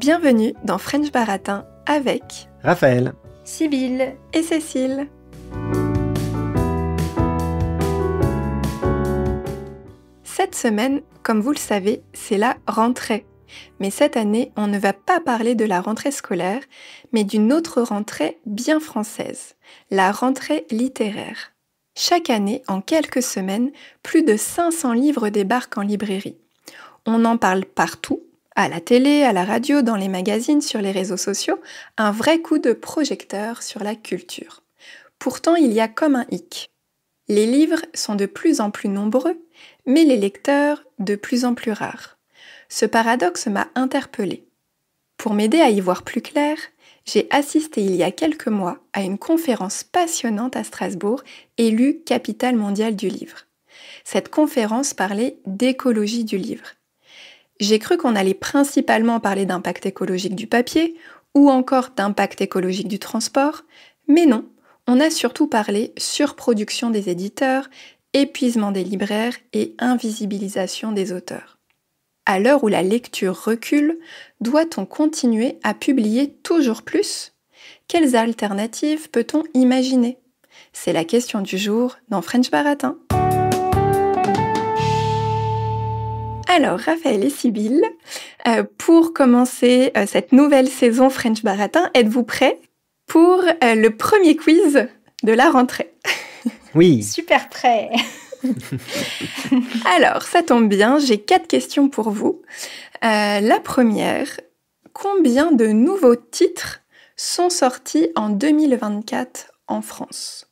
Bienvenue dans French Baratin avec Raphaël, Sibylle et Cécile. Cette semaine, comme vous le savez, c'est la rentrée. Mais cette année, on ne va pas parler de la rentrée scolaire, mais d'une autre rentrée bien française, la rentrée littéraire. Chaque année, en quelques semaines, plus de 500 livres débarquent en librairie. On en parle partout, à la télé, à la radio, dans les magazines, sur les réseaux sociaux, un vrai coup de projecteur sur la culture. Pourtant, il y a comme un hic. Les livres sont de plus en plus nombreux, mais les lecteurs de plus en plus rares. Ce paradoxe m'a interpellée. Pour m'aider à y voir plus clair, j'ai assisté il y a quelques mois à une conférence passionnante à Strasbourg, élue capitale mondiale du livre. Cette conférence parlait d'écologie du livre. J'ai cru qu'on allait principalement parler d'impact écologique du papier ou encore d'impact écologique du transport, mais non, on a surtout parlé surproduction des éditeurs, épuisement des libraires et invisibilisation des auteurs. À l'heure où la lecture recule, doit-on continuer à publier toujours plus ? Quelles alternatives peut-on imaginer ? C'est la question du jour dans French Baratin. Alors, Raphaël et Sibylle, pour commencer cette nouvelle saison French Baratin, êtes-vous prêts pour le premier quiz de la rentrée ? oui. Super prêt. Alors, ça tombe bien, j'ai 4 questions pour vous. La première, combien de nouveaux titres sont sortis en 2024 en France ?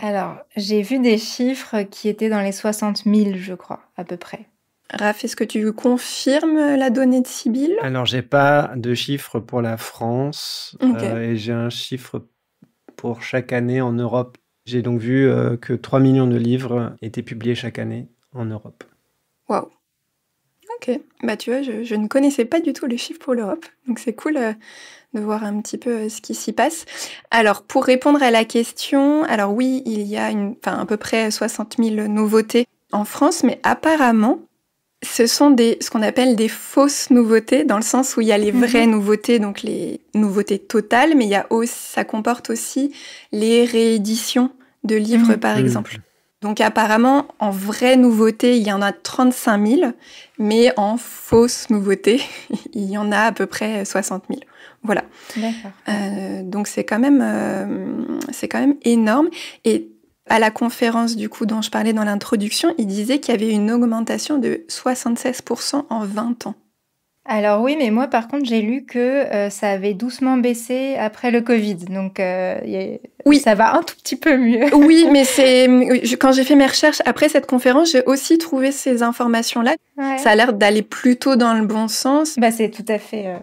Alors, j'ai vu des chiffres qui étaient dans les 60 000, je crois, à peu près. Raph, est-ce que tu confirmes la donnée de Sibylle ? Alors, j'ai pas de chiffre pour la France et j'ai un chiffre pour chaque année en Europe. J'ai donc vu que 3 millions de livres étaient publiés chaque année en Europe. Waouh. Ok, bah tu vois, je ne connaissais pas du tout les chiffres pour l'Europe, donc c'est cool de voir un petit peu ce qui s'y passe. Alors, pour répondre à la question, alors oui, il y a à peu près 60 000 nouveautés en France, mais apparemment, ce sont ce qu'on appelle des fausses nouveautés, dans le sens où il y a les vraies nouveautés, donc les nouveautés totales, mais ça comporte aussi les rééditions de livres, par exemple. Donc apparemment, en vraies nouveautés, il y en a 35 000, mais en fausses nouveautés, il y en a à peu près 60 000. Voilà. D'accord. Donc c'est quand même énorme. Et à la conférence du coup dont je parlais dans l'introduction, il disait qu'il y avait une augmentation de 76% en 20 ans. Alors oui, mais moi par contre j'ai lu que ça avait doucement baissé après le Covid, donc oui. Ça va un tout petit peu mieux. Oui, mais quand j'ai fait mes recherches après cette conférence, j'ai aussi trouvé ces informations-là. Ouais. Ça a l'air d'aller plutôt dans le bon sens. Bah c'est tout à fait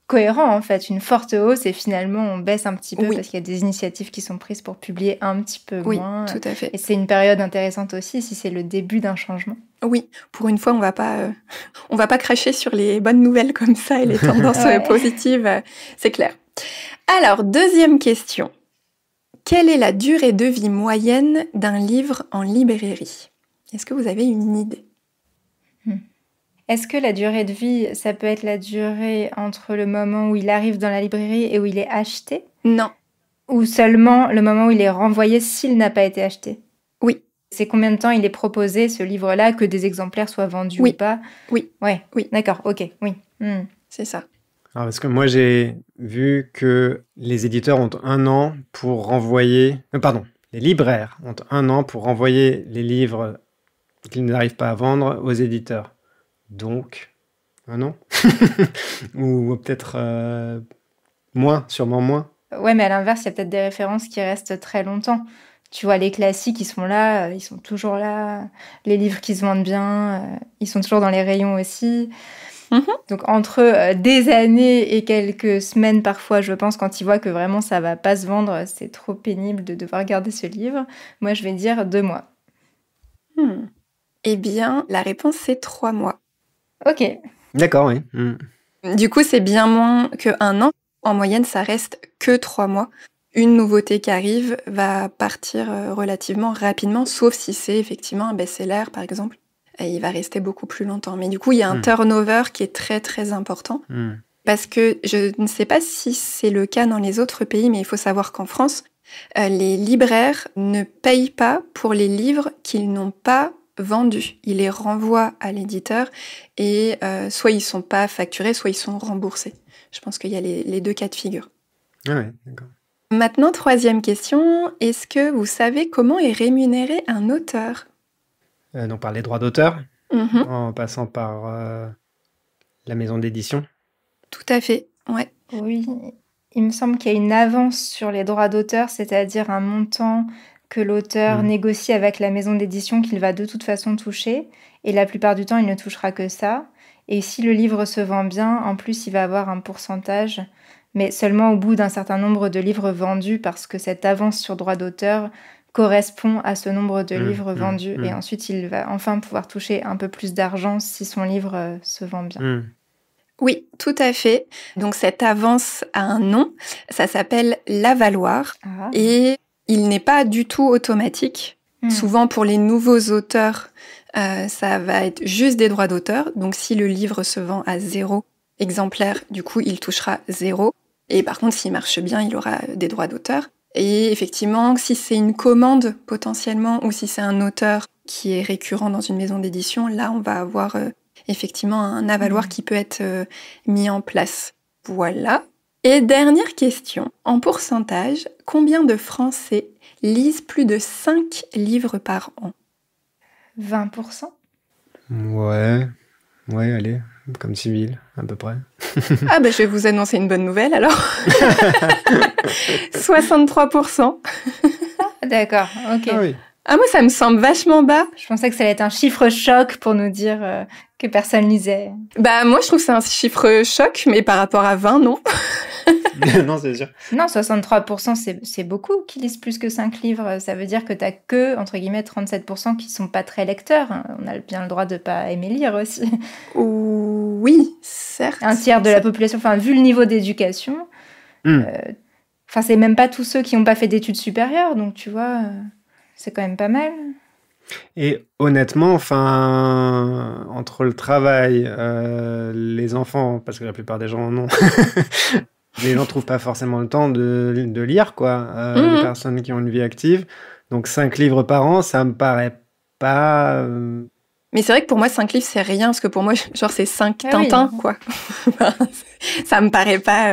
cohérent en fait, une forte hausse et finalement on baisse un petit peu parce qu'il y a des initiatives qui sont prises pour publier un petit peu moins. Oui, tout à fait. Et c'est une période intéressante aussi si c'est le début d'un changement. Oui, pour une fois on va pas cracher sur les bonnes nouvelles comme ça et les tendances positives, c'est clair. Alors, deuxième question. Quelle est la durée de vie moyenne d'un livre en librairie ? Est-ce que vous avez une idée ? Est-ce que la durée de vie, ça peut être la durée entre le moment où il arrive dans la librairie et où il est acheté ? Non. Ou seulement le moment où il est renvoyé s'il n'a pas été acheté ? Oui. C'est combien de temps il est proposé, ce livre-là, que des exemplaires soient vendus ou pas ? Oui. Ouais. Oui. D'accord, ok, oui. C'est ça. Alors, parce que moi, j'ai vu que les éditeurs ont 1 an pour renvoyer... les libraires ont 1 an pour renvoyer les livres qu'ils n'arrivent pas à vendre aux éditeurs. Donc, 1 an ou peut-être moins, sûrement moins. Ouais, mais à l'inverse, il y a peut-être des références qui restent très longtemps. Tu vois, les classiques, ils sont là, ils sont toujours là. Les livres qui se vendent bien, ils sont toujours dans les rayons aussi. Donc, entre des années et quelques semaines, parfois, je pense, quand ils voient que vraiment ça va pas se vendre, c'est trop pénible de devoir garder ce livre. Moi, je vais dire 2 mois. Eh bien, la réponse, c'est 3 mois. Ok. D'accord, oui. Du coup, c'est bien moins que 1 an. En moyenne, ça reste que 3 mois. Une nouveauté qui arrive va partir relativement rapidement, sauf si c'est effectivement un best-seller, par exemple. Et il va rester beaucoup plus longtemps. Mais du coup, il y a un turnover qui est très, très important. parce que je ne sais pas si c'est le cas dans les autres pays, mais il faut savoir qu'en France, les libraires ne payent pas pour les livres qu'ils n'ont pas vendus. Ils les renvoient à l'éditeur et soit ils sont pas facturés, soit ils sont remboursés. Je pense qu'il y a les deux cas de figure. Ah ouais, d'accord. Maintenant, troisième question. Est-ce que vous savez comment est rémunéré un auteur ? Donc par les droits d'auteur, Mhm. en passant par la maison d'édition. Tout à fait, ouais. Oui, il me semble qu'il y a une avance sur les droits d'auteur, c'est-à-dire un montant que l'auteur négocie avec la maison d'édition qu'il va de toute façon toucher. Et la plupart du temps, il ne touchera que ça. Et si le livre se vend bien, en plus, il va avoir un pourcentage, mais seulement au bout d'un certain nombre de livres vendus, parce que cette avance sur droit d'auteur correspond à ce nombre de livres vendus. Et ensuite, il va enfin pouvoir toucher un peu plus d'argent si son livre se vend bien. Oui, tout à fait. Donc cette avance a un nom, ça s'appelle l'avaloir et il n'est pas du tout automatique. Souvent pour les nouveaux auteurs, ça va être juste des droits d'auteur. Donc si le livre se vend à 0 exemplaire, du coup il touchera 0. Et par contre s'il marche bien, il aura des droits d'auteur. Et effectivement, si c'est une commande potentiellement ou si c'est un auteur qui est récurrent dans une maison d'édition, là on va avoir effectivement un avaloir qui peut être mis en place. Voilà. Et dernière question, en pourcentage, combien de Français lisent plus de 5 livres par an ? 20%. Ouais, allez, comme civil, à peu près. Ah je vais vous annoncer une bonne nouvelle alors. 63%. D'accord, ok. Ah oui. Ah moi ça me semble vachement bas. Je pensais que ça allait être un chiffre choc pour nous dire que personne lisait. Moi je trouve que c'est un chiffre choc, mais par rapport à 20, non. Non, c'est sûr. Non, 63%, c'est beaucoup qui lisent plus que 5 livres. Ça veut dire que t'as que, entre guillemets, 37% qui sont pas très lecteurs. On a bien le droit de pas aimer lire aussi. Oui, certes. Un tiers de la population, enfin, vu le niveau d'éducation, c'est même pas tous ceux qui n'ont pas fait d'études supérieures. Donc, tu vois, c'est quand même pas mal. Et honnêtement, entre le travail, les enfants, parce que la plupart des gens en ont, les gens trouvent pas forcément le temps de lire, quoi. Les personnes qui ont une vie active. Donc 5 livres par an, ça me paraît pas... Mais c'est vrai que pour moi, 5 livres, c'est rien, parce que pour moi, genre, c'est 5 Tintins, quoi. Ça me paraît pas...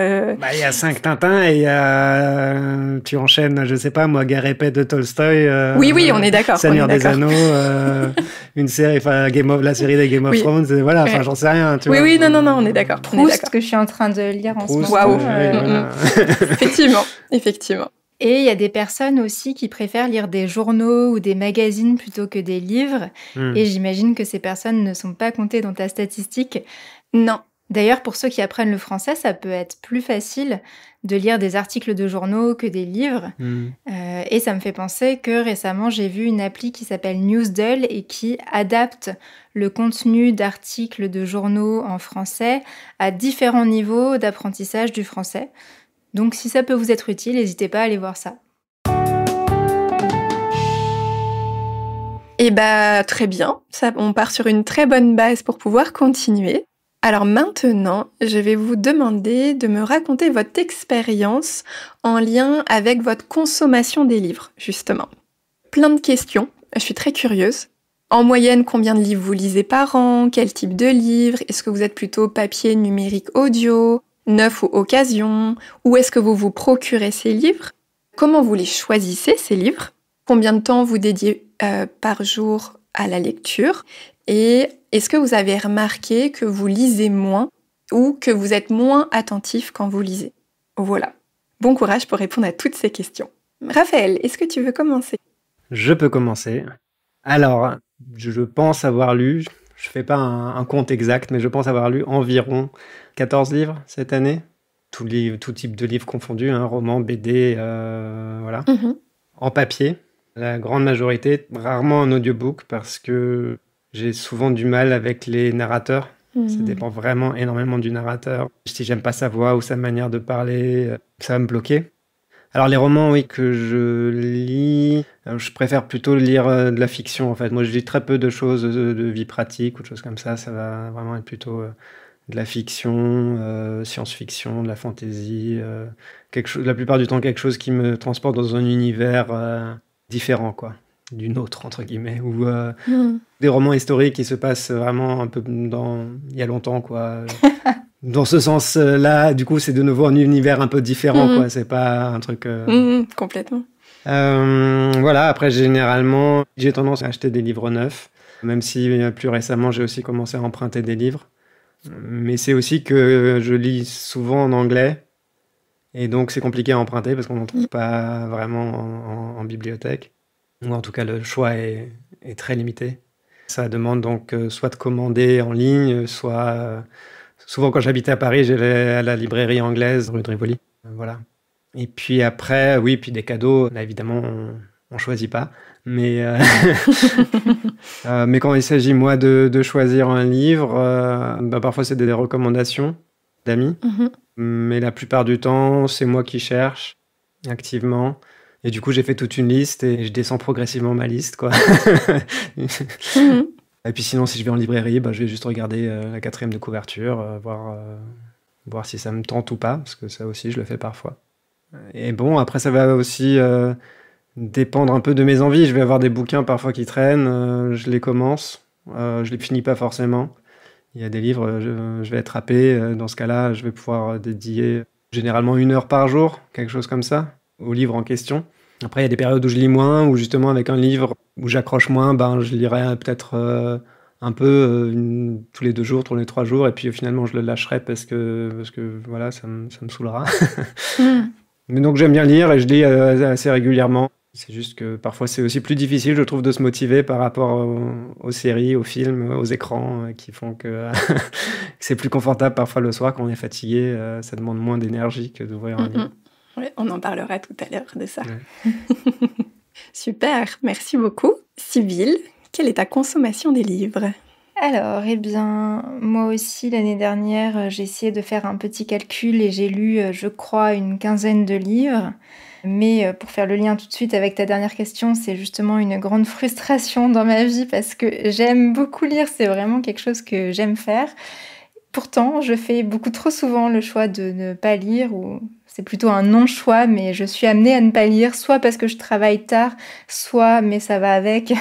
Il y a 5 Tintins et tu enchaînes, je sais pas, moi, Guerre et paix de Tolstoï. Oui, on est d'accord. Seigneur des Anneaux, une série, la série des Game of Thrones, voilà, j'en sais rien, tu vois. Oui, non, on est d'accord. Proust, que je suis en train de lire en ce moment. Waouh. Effectivement. Et il y a des personnes aussi qui préfèrent lire des journaux ou des magazines plutôt que des livres. Et j'imagine que ces personnes ne sont pas comptées dans ta statistique. Non. D'ailleurs, pour ceux qui apprennent le français, ça peut être plus facile de lire des articles de journaux que des livres. Et ça me fait penser que récemment, j'ai vu une appli qui s'appelle Newsdull et qui adapte le contenu d'articles de journaux en français à différents niveaux d'apprentissage du français. Donc, si ça peut vous être utile, n'hésitez pas à aller voir ça. Très bien. On part sur une très bonne base pour pouvoir continuer. Alors maintenant, je vais vous demander de me raconter votre expérience en lien avec votre consommation des livres, justement. Plein de questions, je suis très curieuse. En moyenne, combien de livres vous lisez par an ? Quel type de livre ? Est-ce que vous êtes plutôt papier, numérique, audio ? Neuf ou occasion? Où est-ce que vous vous procurez ces livres? Comment vous les choisissez, ces livres? Combien de temps vous dédiez par jour à la lecture? Et est-ce que vous avez remarqué que vous lisez moins ou que vous êtes moins attentif quand vous lisez? Voilà. Bon courage pour répondre à toutes ces questions. Raphaël, est-ce que tu veux commencer? Je peux commencer. Alors, je pense avoir lu, je fais pas un compte exact, mais je pense avoir lu environ 14 livres cette année. Tout type de livres confondus, romans, BD, voilà. En papier, la grande majorité, rarement en audiobook, parce que j'ai souvent du mal avec les narrateurs. Ça dépend vraiment énormément du narrateur. Si j'aime pas sa voix ou sa manière de parler, ça va me bloquer. Alors les romans, oui, que je lis, je préfère plutôt lire de la fiction en fait. Moi je lis très peu de choses de vie pratique ou de choses comme ça va vraiment être plutôt de la fiction, science-fiction, de la fantasy, la plupart du temps quelque chose qui me transporte dans un univers différent, quoi, du nôtre, entre guillemets, ou des romans historiques qui se passent vraiment un peu il y a longtemps, quoi. Dans ce sens-là, du coup, c'est de nouveau un univers un peu différent, quoi. C'est pas un truc... Complètement. Voilà, après, généralement, j'ai tendance à acheter des livres neufs, même si plus récemment, j'ai aussi commencé à emprunter des livres. Mais c'est aussi que je lis souvent en anglais, et donc c'est compliqué à emprunter parce qu'on n'en trouve pas vraiment en bibliothèque. Ou en tout cas, le choix est très limité. Ça demande donc soit de commander en ligne, soit... souvent, quand j'habitais à Paris, j'allais à la librairie anglaise, rue de Rivoli. Voilà. Et puis après, oui, puis des cadeaux, là, évidemment, on ne choisit pas. Mais, mais quand il s'agit, moi, de choisir un livre, parfois, c'est des recommandations d'amis. Mais la plupart du temps, c'est moi qui cherche activement. Et du coup, j'ai fait toute une liste et je descends progressivement ma liste, quoi. Et puis sinon, si je vais en librairie, je vais juste regarder la 4e de couverture, voir si ça me tente ou pas, parce que ça aussi, je le fais parfois. Et bon, après, ça va aussi dépendre un peu de mes envies. Je vais avoir des bouquins parfois qui traînent, je les commence, je les finis pas forcément. Il y a des livres, je vais être happé. Dans ce cas-là, je vais pouvoir dédier généralement 1 heure par jour, quelque chose comme ça, au livre en question. Après, il y a des périodes où je lis moins, où justement, avec un livre où j'accroche moins, je lirai peut-être un peu tous les 2 jours, tous les 3 jours, et puis finalement, je le lâcherai parce que voilà, ça me saoulera. Mais donc, j'aime bien lire et je lis assez régulièrement. C'est juste que parfois, c'est aussi plus difficile, je trouve, de se motiver par rapport aux séries, aux films, aux écrans, qui font que c'est plus confortable parfois le soir quand on est fatigué. Ça demande moins d'énergie que d'ouvrir un livre. Ouais, on en parlera tout à l'heure de ça. Ouais. Super, merci beaucoup. Sibylle, quelle est ta consommation des livres ? Alors, moi aussi, l'année dernière, j'ai essayé de faire un petit calcul et j'ai lu, je crois, une 15aine de livres. Mais pour faire le lien tout de suite avec ta dernière question, c'est justement une grande frustration dans ma vie parce que j'aime beaucoup lire, c'est vraiment quelque chose que j'aime faire. Pourtant, je fais beaucoup trop souvent le choix de ne pas lire, ou c'est plutôt un non-choix, mais je suis amenée à ne pas lire, soit parce que je travaille tard, soit, mais ça va avec,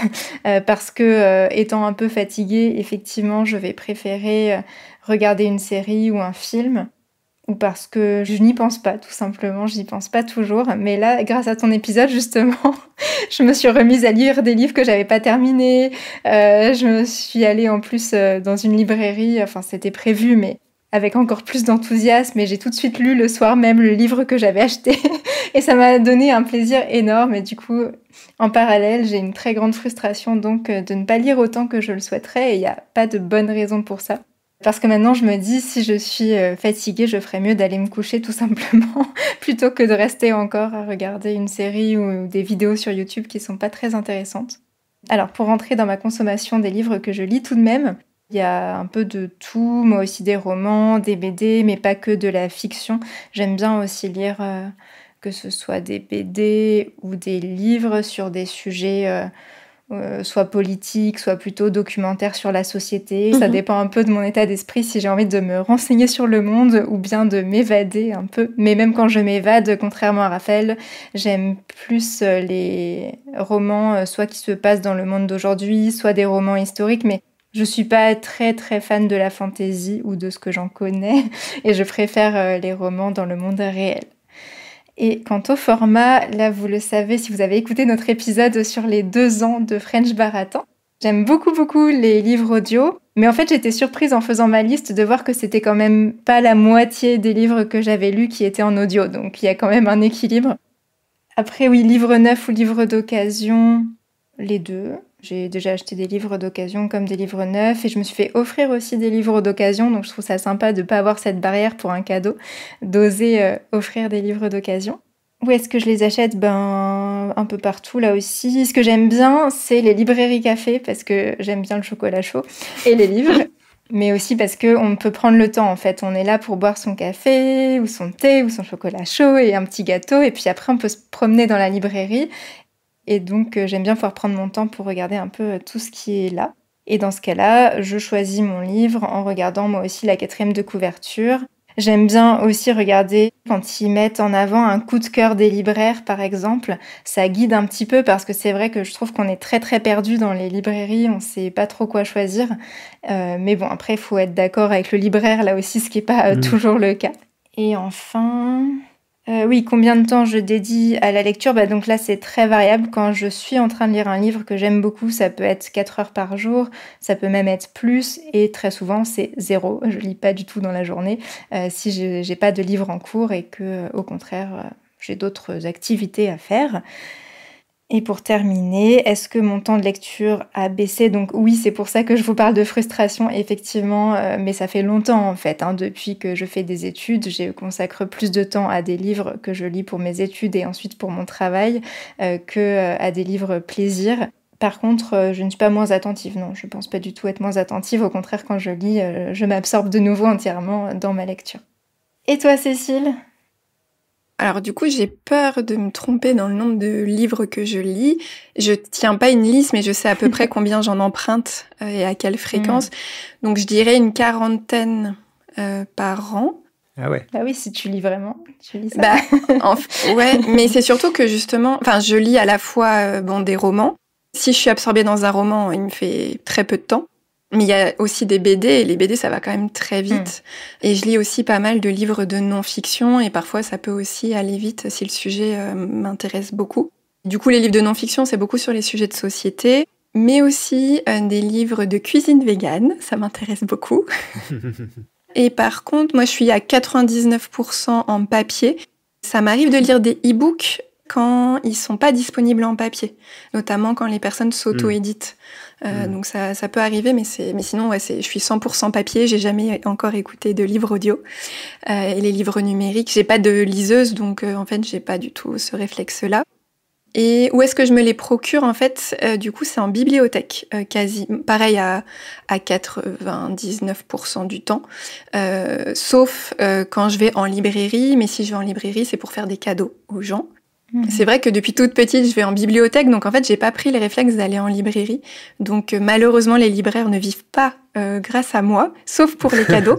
parce que étant un peu fatiguée, effectivement, je vais préférer regarder une série ou un film, ou parce que je n'y pense pas, tout simplement, je n'y pense pas toujours. Mais là, grâce à ton épisode, justement, je me suis remise à lire des livres que j'avais pas terminés. Je me suis allée en plus dans une librairie, enfin c'était prévu, mais avec encore plus d'enthousiasme. Et j'ai tout de suite lu le soir même le livre que j'avais acheté. Et ça m'a donné un plaisir énorme. Et du coup, en parallèle, j'ai une très grande frustration donc de ne pas lire autant que je le souhaiterais. Et il n'y a pas de bonne raison pour ça. Parce que maintenant, je me dis, si je suis fatiguée, je ferais mieux d'aller me coucher tout simplement, plutôt que de rester encore à regarder une série ou des vidéos sur YouTube qui sont pas très intéressantes. Alors, pour rentrer dans ma consommation des livres que je lis tout de même, il y a un peu de tout, moi aussi des romans, des BD, mais pas que de la fiction. J'aime bien aussi lire que ce soit des BD ou des livres sur des sujets... soit politique, soit plutôt documentaire sur la société. Ça dépend un peu de mon état d'esprit, si j'ai envie de me renseigner sur le monde ou bien de m'évader un peu. Mais même quand je m'évade, contrairement à Raphaël, j'aime plus les romans, soit qui se passent dans le monde d'aujourd'hui, soit des romans historiques, mais je suis pas très très fan de la fantasy ou de ce que j'en connais, et je préfère les romans dans le monde réel. Et quant au format, là vous le savez si vous avez écouté notre épisode sur les 2 ans de French Baratin. J'aime beaucoup les livres audio, mais en fait j'étais surprise en faisant ma liste de voir que c'était quand même pas la moitié des livres que j'avais lus qui étaient en audio, donc il y a quand même un équilibre. Après oui, livre neuf ou livre d'occasion, les deux. J'ai déjà acheté des livres d'occasion comme des livres neufs et je me suis fait offrir aussi des livres d'occasion, donc je trouve ça sympa de ne pas avoir cette barrière pour un cadeau, d'oser offrir des livres d'occasion. Où est-ce que je les achète ? Un peu partout là aussi. Ce que j'aime bien, c'est les librairies café parce que j'aime bien le chocolat chaud et les livres. Mais aussi parce qu'on peut prendre le temps en fait. On est là pour boire son café ou son thé ou son chocolat chaud et un petit gâteau et puis après on peut se promener dans la librairie. Et donc, j'aime bien pouvoir prendre mon temps pour regarder un peu tout ce qui est là. Et dans ce cas-là, je choisis mon livre en regardant moi aussi la 4e de couverture. J'aime bien aussi regarder quand ils mettent en avant un coup de cœur des libraires, par exemple. Ça guide un petit peu parce que c'est vrai que je trouve qu'on est très très perdu dans les librairies, on sait pas trop quoi choisir. Mais bon, après, il faut être d'accord avec le libraire là aussi, ce qui est pas toujours le cas. Et enfin... oui, combien de temps je dédie à la lecture ? Donc là, c'est très variable. Quand je suis en train de lire un livre que j'aime beaucoup, ça peut être 4 heures par jour, ça peut même être plus, et très souvent, c'est 0. Je lis pas du tout dans la journée si j'ai pas de livre en cours et que, au contraire, j'ai d'autres activités à faire. Et pour terminer, est-ce que mon temps de lecture a baissé ? Donc oui, c'est pour ça que je vous parle de frustration, effectivement, mais ça fait longtemps en fait. Depuis que je fais des études, je consacre plus de temps à des livres que je lis pour mes études et ensuite pour mon travail que à des livres plaisir. Par contre, je ne suis pas moins attentive, non, je pense pas du tout être moins attentive. Au contraire, quand je lis, je m'absorbe de nouveau entièrement dans ma lecture. Et toi, Cécile ? Alors du coup, j'ai peur de me tromper dans le nombre de livres que je lis. Je tiens pas une liste, mais je sais à peu près combien j'en emprunte et à quelle fréquence. Donc je dirais une 40aine par an. Ah ouais. Bah oui, si tu lis vraiment, tu lis ça. Ouais, mais c'est surtout que justement, je lis à la fois des romans. Si je suis absorbée dans un roman, il me fait très peu de temps. Mais il y a aussi des BD, et les BD, ça va quand même très vite. Et je lis aussi pas mal de livres de non-fiction, et parfois ça peut aussi aller vite si le sujet m'intéresse beaucoup. Du coup, les livres de non-fiction, c'est beaucoup sur les sujets de société, mais aussi des livres de cuisine végane, ça m'intéresse beaucoup. Et par contre, moi, je suis à 99% en papier. Ça m'arrive de lire des e-books quand ils sont pas disponibles en papier, notamment quand les personnes s'auto-éditent. Donc ça peut arriver, mais sinon, ouais, je suis 100% papier. J'ai jamais encore écouté de livre audio. Et les livres numériques, j'ai pas de liseuse, donc en fait, j'ai pas du tout ce réflexe-là. Et où est-ce que je me les procure ? En fait, du coup, c'est en bibliothèque, quasi pareil à 99% du temps, sauf quand je vais en librairie. Mais si je vais en librairie, c'est pour faire des cadeaux aux gens. C'est vrai que depuis toute petite, je vais en bibliothèque, donc en fait, j'ai pas pris les réflexes d'aller en librairie. Donc malheureusement, les libraires ne vivent pas grâce à moi, sauf pour les cadeaux.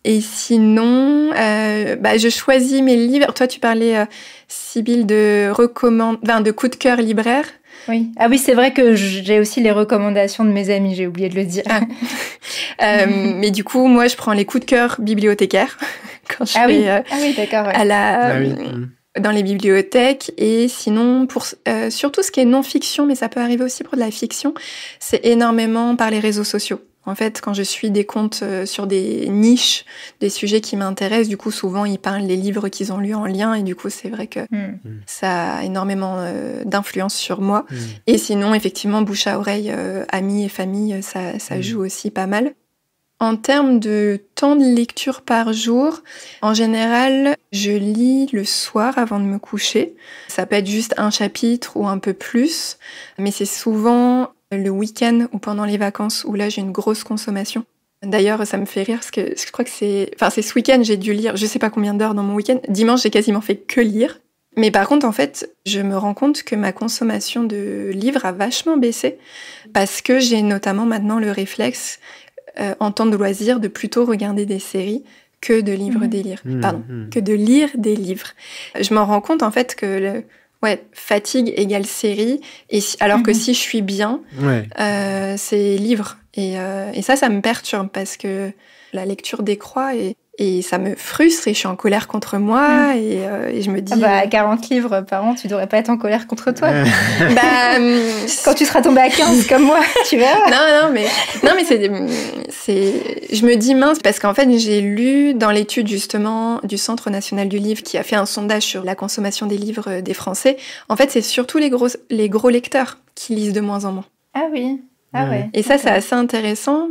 Et sinon, je choisis mes livres. Toi, tu parlais, Sybille, de coups de cœur libraire. Oui. Ah oui, c'est vrai que j'ai aussi les recommandations de mes amis, j'ai oublié de le dire. Mais du coup, moi, je prends les coups de cœur bibliothécaires quand je vais oui, d'accord, ouais. Dans les bibliothèques. Et sinon, pour surtout ce qui est non-fiction, mais ça peut arriver aussi pour de la fiction, c'est énormément par les réseaux sociaux. En fait, quand je suis des comptes sur des niches, des sujets qui m'intéressent, du coup, souvent, ils parlent des livres qu'ils ont lus en lien, et du coup, c'est vrai que ça a énormément d'influence sur moi. Et sinon, effectivement, bouche à oreille, amis et famille, ça joue aussi pas mal. En termes de temps de lecture par jour, en général, je lis le soir avant de me coucher. Ça peut être juste un chapitre ou un peu plus, mais c'est souvent le week-end ou pendant les vacances où là j'ai une grosse consommation. D'ailleurs, ça me fait rire parce que je crois que c'est ce week-end, j'ai dû lire je sais pas combien d'heures dans mon week-end. Dimanche, j'ai quasiment fait que lire. Mais par contre, en fait, je me rends compte que ma consommation de livres a vachement baissé parce que j'ai notamment maintenant le réflexe en temps de loisir de plutôt regarder des séries que de lire des livres. Que de lire des livres. Je m'en rends compte en fait que fatigue égale série, et alors que si je suis bien, c'est livre. Et ça me perturbe parce que la lecture décroît et ça me frustre et je suis en colère contre moi et je me dis... 40 livres par an, tu devrais pas être en colère contre toi. Quand tu seras tombée à 15 comme moi, tu verras. Non, mais je me dis mince parce qu'en fait, j'ai lu dans l'étude justement du Centre national du livre qui a fait un sondage sur la consommation des livres des Français. En fait, c'est surtout les gros lecteurs qui lisent de moins en moins. Ah oui. Ah ouais. Et ça, c'est assez intéressant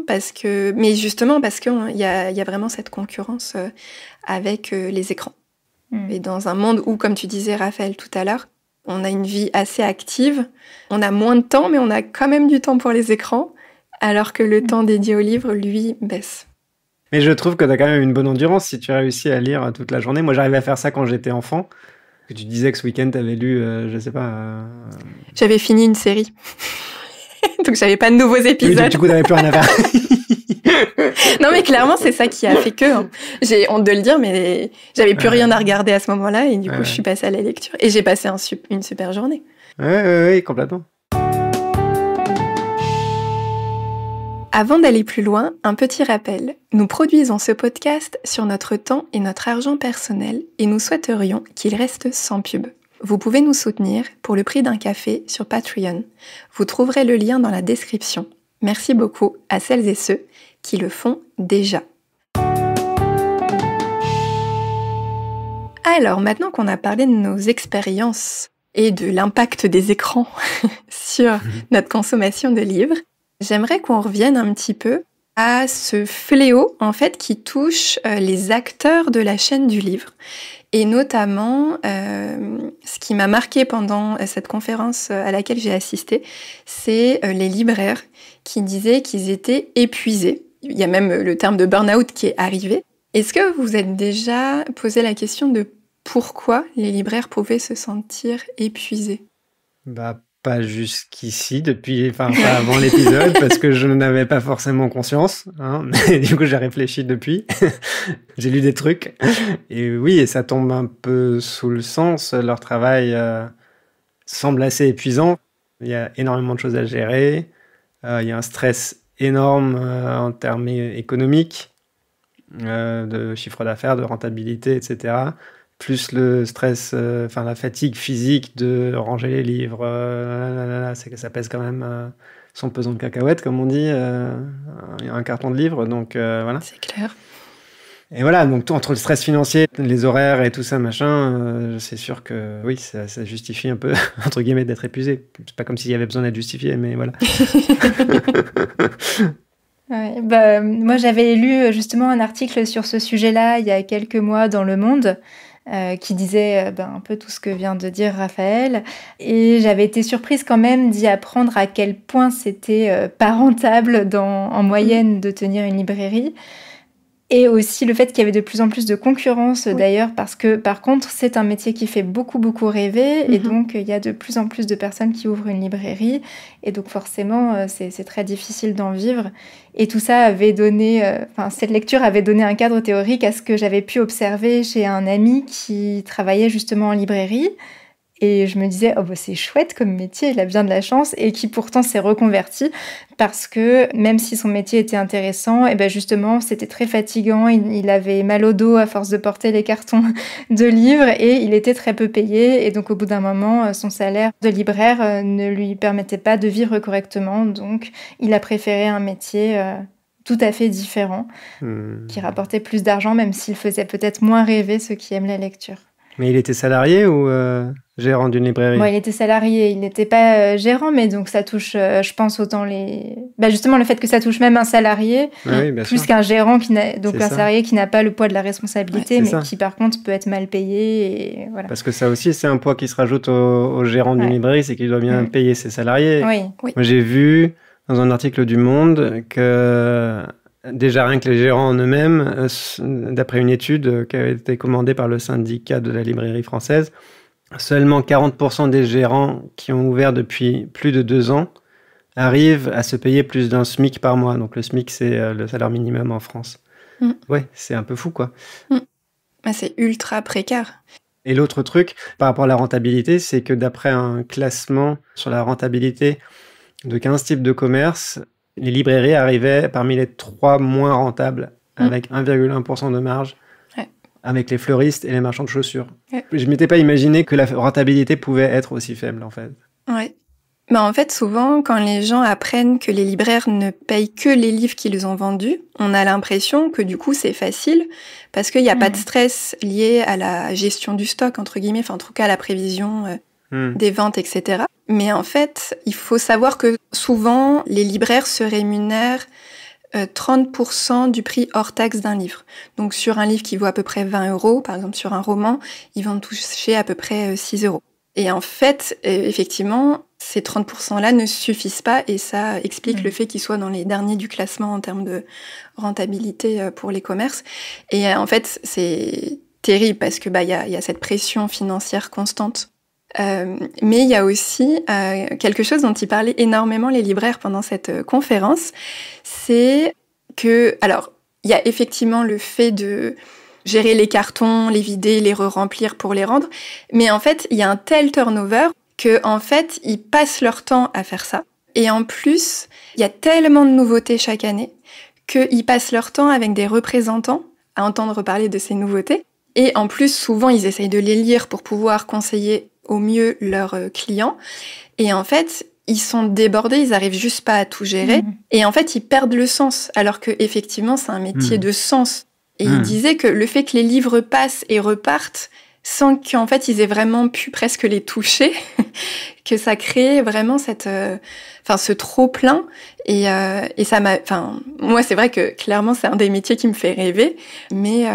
mais justement parce qu'il y a vraiment cette concurrence avec les écrans. Et dans un monde où, comme tu disais, Raphaël, tout à l'heure, on a une vie assez active, on a moins de temps, mais on a quand même du temps pour les écrans, alors que le temps dédié aux livres, lui, baisse. Mais je trouve que tu as quand même une bonne endurance si tu réussis à lire toute la journée. Moi, j'arrivais à faire ça quand j'étais enfant. Tu disais que ce week-end, tu avais lu, je sais pas... J'avais fini une série. Donc, j'avais pas de nouveaux épisodes. Oui, donc, du coup, t'avais plus rien à faire. Non, mais clairement, c'est ça qui a fait que... Hein. J'ai honte de le dire, mais j'avais plus rien à regarder à ce moment-là. Et du coup, je suis passée à la lecture. Et j'ai passé une super journée. Oui, complètement. Avant d'aller plus loin, un petit rappel. Nous produisons ce podcast sur notre temps et notre argent personnel et nous souhaiterions qu'il reste sans pub. Vous pouvez nous soutenir pour le prix d'un café sur Patreon. Vous trouverez le lien dans la description. Merci beaucoup à celles et ceux qui le font déjà. Alors, maintenant qu'on a parlé de nos expériences et de l'impact des écrans sur notre consommation de livres, j'aimerais qu'on revienne un petit peu à ce fléau, en fait, qui touche les acteurs de la chaîne du livre. Et notamment, ce qui m'a marqué pendant cette conférence à laquelle j'ai assisté, c'est les libraires qui disaient qu'ils étaient épuisés. Il y a même le terme de burn-out qui est arrivé. Est-ce que vous vous êtes déjà posé la question de pourquoi les libraires pouvaient se sentir épuisés ? Pas jusqu'ici, pas avant l'épisode, parce que je n'en avais pas forcément conscience. Mais du coup, j'ai réfléchi depuis. J'ai lu des trucs. Et oui, et ça tombe un peu sous le sens. Leur travail semble assez épuisant. Il y a énormément de choses à gérer. Il y a un stress énorme en termes économiques, de chiffre d'affaires, de rentabilité, etc. Plus le stress, la fatigue physique de ranger les livres, c'est que ça pèse quand même son pesant de cacahuètes, comme on dit, un carton de livres, donc voilà. C'est clair. Et voilà, donc entre le stress financier, les horaires et tout ça, machin, c'est sûr que oui, ça justifie un peu, entre guillemets, d'être épuisé. C'est pas comme s'il y avait besoin d'être justifié, mais voilà. Ouais, moi, j'avais lu justement un article sur ce sujet-là il y a quelques mois dans Le Monde, qui disait un peu tout ce que vient de dire Raphaël. Et j'avais été surprise quand même d'y apprendre à quel point c'était pas rentable en moyenne de tenir une librairie. Et aussi le fait qu'il y avait de plus en plus de concurrence d'ailleurs, parce que par contre c'est un métier qui fait beaucoup et donc il y a de plus en plus de personnes qui ouvrent une librairie et donc forcément c'est très difficile d'en vivre. Et tout ça avait donné, cette lecture avait donné un cadre théorique à ce que j'avais pu observer chez un ami qui travaillait justement en librairie. Et je me disais, c'est chouette comme métier, il a bien de la chance, et qui pourtant s'est reconverti parce que même si son métier était intéressant, justement, c'était très fatigant, il avait mal au dos à force de porter les cartons de livres et il était très peu payé. Et donc, au bout d'un moment, son salaire de libraire ne lui permettait pas de vivre correctement. Donc, il a préféré un métier tout à fait différent, qui rapportait plus d'argent, même s'il faisait peut-être moins rêver ceux qui aiment la lecture. Mais il était salarié ou gérant d'une librairie ? Il était salarié, il n'était pas gérant, mais donc ça touche, je pense, autant justement, le fait que ça touche même un salarié, plus qu'un gérant, un salarié qui n'a pas le poids de la responsabilité, mais qui par contre peut être mal payé. Et voilà. Parce que ça aussi, c'est un poids qui se rajoute au gérant d'une librairie, c'est qu'il doit bien payer ses salariés. Oui. Moi, j'ai vu dans un article du Monde que... Déjà, rien que les gérants en eux-mêmes, d'après une étude qui avait été commandée par le syndicat de la librairie française, seulement 40% des gérants qui ont ouvert depuis plus de 2 ans arrivent à se payer plus d'un SMIC par mois. Donc le SMIC, c'est le salaire minimum en France. Ouais, c'est un peu fou, quoi. C'est ultra précaire. Et l'autre truc, par rapport à la rentabilité, c'est que d'après un classement sur la rentabilité de 15 types de commerces, les librairies arrivaient parmi les 3 moins rentables, avec 1,1% de marge, avec les fleuristes et les marchands de chaussures. Je ne m'étais pas imaginé que la rentabilité pouvait être aussi faible, en fait. Ouais. En fait, souvent, quand les gens apprennent que les libraires ne payent que les livres qu'ils ont vendus, on a l'impression que du coup, c'est facile, parce qu'il n'y a pas de stress lié à la gestion du stock, entre guillemets, en tout cas à la prévision des ventes, etc. Mais en fait, il faut savoir que souvent, les libraires se rémunèrent 30% du prix hors taxe d'un livre. Donc sur un livre qui vaut à peu près 20 €, par exemple sur un roman, ils vont toucher à peu près 6 €. Et en fait, effectivement, ces 30%-là ne suffisent pas et ça explique le fait qu'ils soient dans les derniers du classement en termes rentabilité pour les commerces. Et en fait, c'est terrible parce que y a cette pression financière constante Mais il y a aussi quelque chose dont ils parlaient énormément les libraires pendant cette conférence, c'est que, alors, il y a effectivement le fait de gérer les cartons, les vider, les re-remplir pour les rendre, mais en fait, il y a un tel turnover que, en fait, ils passent leur temps à faire ça. Et en plus, il y a tellement de nouveautés chaque année qu'ils passent leur temps avec des représentants à entendre parler de ces nouveautés. Et en plus, souvent, ils essayent de les lire pour pouvoir conseiller au mieux leurs clients. Et en fait, ils sont débordés, ils arrivent juste pas à tout gérer. Et en fait, ils perdent le sens, alors que effectivement, c'est un métier de sens. Et il disait que le fait que les livres passent et repartent, sans qu'en fait, ils aient vraiment pu presque les toucher, que ça crée vraiment ce trop-plein. Et ça m'a... moi, c'est vrai que clairement, c'est un des métiers qui me fait rêver, mais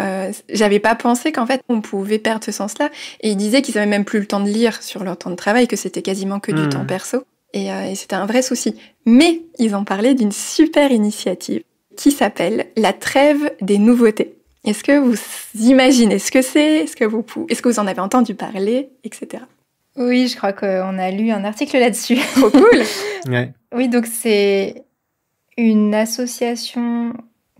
j'avais pas pensé qu'en fait, on pouvait perdre ce sens-là. Et ils disaient qu'ils avaient même plus le temps de lire sur leur temps de travail, que c'était quasiment que du temps perso. Et c'était un vrai souci. Mais ils ont parlé d'une super initiative qui s'appelle la trêve des nouveautés. Est-ce que vous imaginez ce que c'est ? Est-ce que vous en avez entendu parler, etc. Oui, je crois qu'on a lu un article là-dessus. Trop cool. Ouais. Oui, donc c'est une association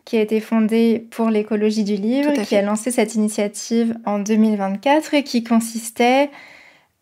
qui a été fondée pour l'écologie du livre, qui a lancé cette initiative en 2024 et qui consistait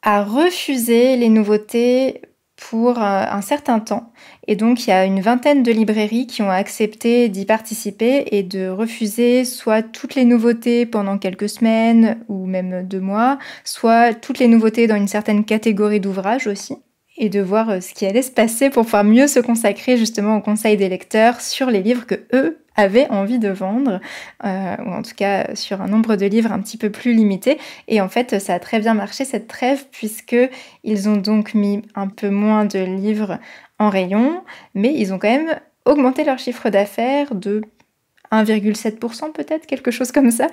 à refuser les nouveautés pour un certain temps. Et donc, il y a une vingtaine de librairies qui ont accepté d'y participer et de refuser soit toutes les nouveautés pendant quelques semaines ou même 2 mois, soit toutes les nouveautés dans une certaine catégorie d'ouvrages aussi, et de voir ce qui allait se passer pour pouvoir mieux se consacrer justement au conseil des lecteurs sur les livres que eux avaient envie de vendre, ou en tout cas sur un nombre de livres un petit peu plus limité. Et en fait, ça a très bien marché cette trêve, puisqu'ils ont donc mis un peu moins de livres en rayon, mais ils ont quand même augmenté leur chiffre d'affaires de 1,7% peut-être, quelque chose comme ça.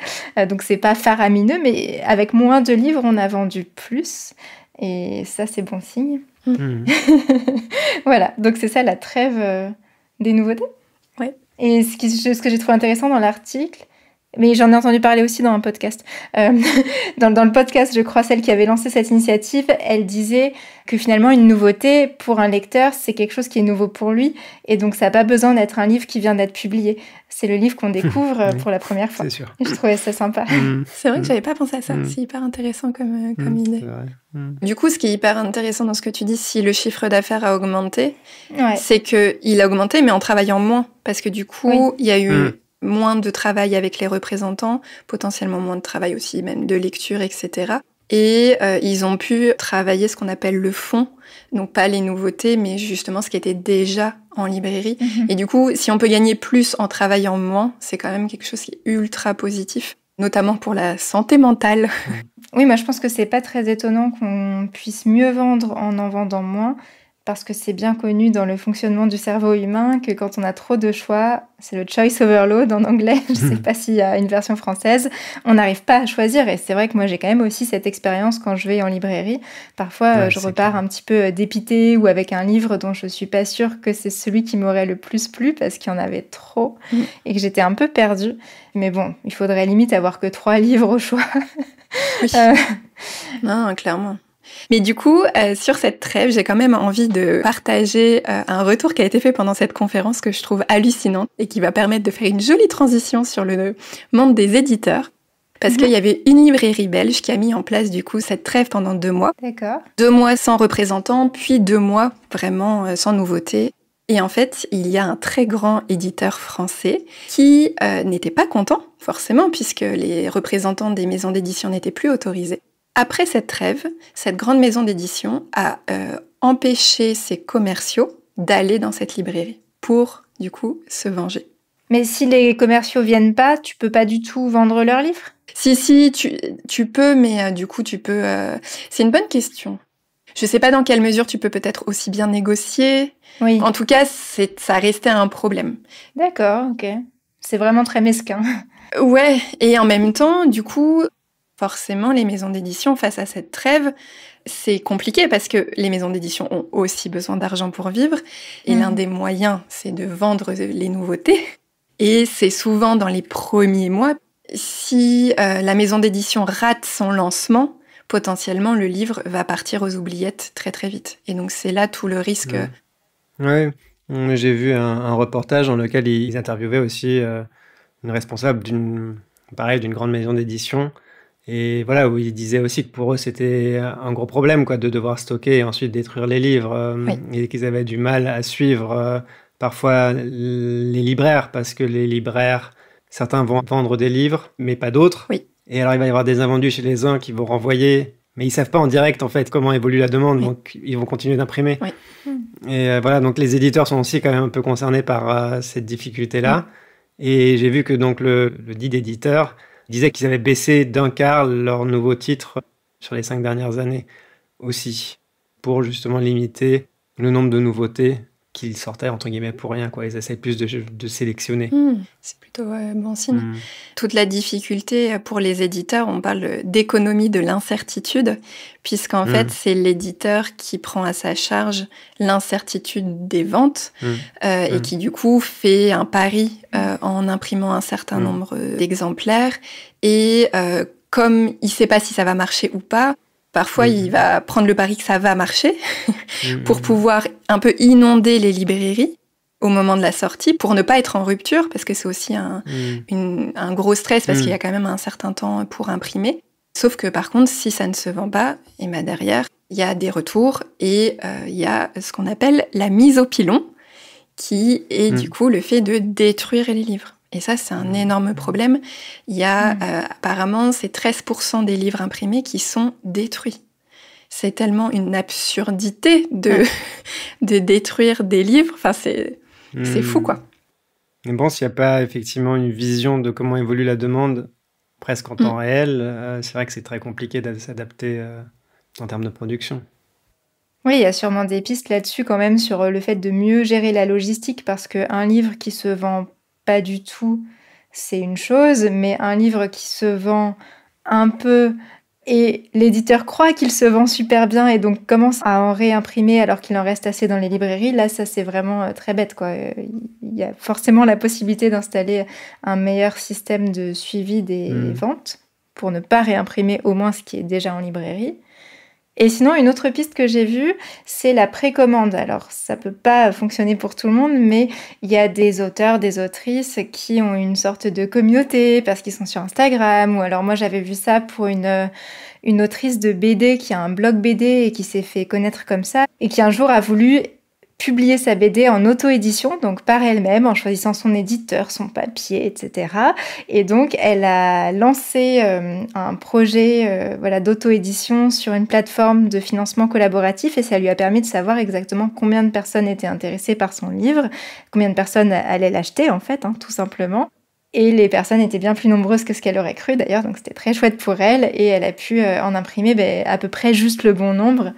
Donc c'est pas faramineux, mais avec moins de livres, on a vendu plus. Et ça, c'est bon signe. Voilà, donc c'est ça la trêve des nouveautés. Ouais. Et ce que j'ai trouvé intéressant dans l'article, mais j'en ai entendu parler aussi dans un podcast. Dans le podcast, je crois, celle qui avait lancé cette initiative, elle disait que finalement, une nouveauté, pour un lecteur, c'est quelque chose qui est nouveau pour lui. Et donc, ça n'a pas besoin d'être un livre qui vient d'être publié. C'est le livre qu'on découvre pour la première fois. C'est sûr. Et je trouvais ça sympa. C'est vrai que j'avais pas pensé à ça. C'est hyper intéressant comme idée. C'est vrai. Du coup, ce qui est hyper intéressant dans ce que tu dis, si le chiffre d'affaires a augmenté, Ouais. c'est qu'il a augmenté, mais en travaillant moins. Parce que du coup, il y a eu moins de travail avec les représentants, potentiellement moins de travail aussi, même de lecture, etc. Et ils ont pu travailler ce qu'on appelle le fond, donc pas les nouveautés, mais justement ce qui était déjà en librairie. Et du coup, si on peut gagner plus en travaillant moins, c'est quand même quelque chose qui est ultra positif, notamment pour la santé mentale. Oui, moi je pense que c'est pas très étonnant qu'on puisse mieux vendre en vendant moins, parce que c'est bien connu dans le fonctionnement du cerveau humain que quand on a trop de choix, c'est le choice overload en anglais, je sais pas s'il y a une version française, on n'arrive pas à choisir. Et c'est vrai que moi j'ai quand même aussi cette expérience quand je vais en librairie. Parfois je repars un petit peu dépitée ou avec un livre dont je suis pas sûre que c'est celui qui m'aurait le plus plu parce qu'il y en avait trop et que j'étais un peu perdue. Mais bon, il faudrait limite avoir que 3 livres au choix. Oui. Non, clairement. Mais du coup, sur cette trêve, j'ai quand même envie de partager un retour qui a été fait pendant cette conférence que je trouve hallucinant et qui va permettre de faire une jolie transition sur le monde des éditeurs. Parce qu'il y avait une librairie belge qui a mis en place du coup cette trêve pendant 2 mois. D'accord. 2 mois sans représentant, puis 2 mois vraiment sans nouveauté. Et en fait, il y a un très grand éditeur français qui n'était pas content, forcément, puisque les représentants des maisons d'édition n'étaient plus autorisés. Après cette trêve, cette grande maison d'édition a empêché ses commerciaux d'aller dans cette librairie pour, du coup, se venger. Mais si les commerciaux viennent pas, tu peux pas du tout vendre leurs livres ? Si, tu peux, mais du coup, tu peux... C'est une bonne question. Je sais pas dans quelle mesure tu peux peut-être aussi bien négocier. Oui. En tout cas, ça restait un problème. D'accord, ok. C'est vraiment très mesquin. Ouais, et en même temps, du coup... Forcément, les maisons d'édition, face à cette trêve, c'est compliqué parce que les maisons d'édition ont aussi besoin d'argent pour vivre. Et l'un des moyens, c'est de vendre les nouveautés. Et c'est souvent dans les premiers mois. Si la maison d'édition rate son lancement, potentiellement le livre va partir aux oubliettes très très vite. Et donc c'est là tout le risque. Oui, j'ai vu un reportage dans lequel ils interviewaient aussi une responsable d'une grande maison d'édition. Et voilà, où ils disaient aussi que pour eux, c'était un gros problème quoi, de devoir stocker et ensuite détruire les livres. Et qu'ils avaient du mal à suivre parfois les libraires, parce que les libraires, certains vont vendre des livres, mais pas d'autres. Oui. Et alors, il va y avoir des invendus chez les uns qui vont renvoyer, mais ils ne savent pas en direct, en fait, comment évolue la demande, donc ils vont continuer d'imprimer. Oui. Et voilà, donc les éditeurs sont aussi quand même un peu concernés par cette difficulté-là. Et j'ai vu que donc le dit éditeur disait qu'ils avaient baissé d'un quart leurs nouveaux titres sur les 5 dernières années aussi, pour justement limiter le nombre de nouveautés qu'ils sortaient, entre guillemets, pour rien, quoi. Ils essaient plus de sélectionner. C'est plutôt bon signe. Toute la difficulté pour les éditeurs, on parle d'économie de l'incertitude, puisqu'en fait, c'est l'éditeur qui prend à sa charge l'incertitude des ventes et qui, du coup, fait un pari en imprimant un certain nombre d'exemplaires. Et comme il ne sait pas si ça va marcher ou pas, parfois, il va prendre le pari que ça va marcher pour pouvoir un peu inonder les librairies au moment de la sortie, pour ne pas être en rupture, parce que c'est aussi un gros stress, parce qu'il y a quand même un certain temps pour imprimer. Sauf que par contre, si ça ne se vend pas, et ben derrière, il y a des retours et il y a ce qu'on appelle la mise au pilon, qui est du coup le fait de détruire les livres. Et ça, c'est un énorme problème. Il y a apparemment, c'est 13% des livres imprimés qui sont détruits. C'est tellement une absurdité de détruire des livres. Enfin, c'est fou, quoi. Mais bon, s'il n'y a pas effectivement une vision de comment évolue la demande presque en temps réel, c'est vrai que c'est très compliqué de s'adapter en termes de production. Oui, il y a sûrement des pistes là-dessus quand même sur le fait de mieux gérer la logistique, parce qu'un livre qui se vend pas du tout, c'est une chose, mais un livre qui se vend un peu et l'éditeur croit qu'il se vend super bien et donc commence à en réimprimer alors qu'il en reste assez dans les librairies, là ça c'est vraiment très bête quoi. Il y a forcément la possibilité d'installer un meilleur système de suivi des ventes pour ne pas réimprimer au moins ce qui est déjà en librairie. Et sinon, une autre piste que j'ai vue, c'est la précommande. Alors, ça peut pas fonctionner pour tout le monde, mais il y a des auteurs, des autrices qui ont une sorte de communauté parce qu'ils sont sur Instagram. Ou alors, moi, j'avais vu ça pour une autrice de BD qui a un blog BD et qui s'est fait connaître comme ça et qui un jour a voulu publier sa BD en auto-édition, donc par elle-même, en choisissant son éditeur, son papier, etc. Et donc, elle a lancé un projet d'auto-édition sur une plateforme de financement collaboratif et ça lui a permis de savoir exactement combien de personnes étaient intéressées par son livre, combien de personnes allaient l'acheter, en fait, tout simplement. Et les personnes étaient bien plus nombreuses que ce qu'elle aurait cru, d'ailleurs, donc c'était très chouette pour elle. Et elle a pu en imprimer à peu près juste le bon nombre.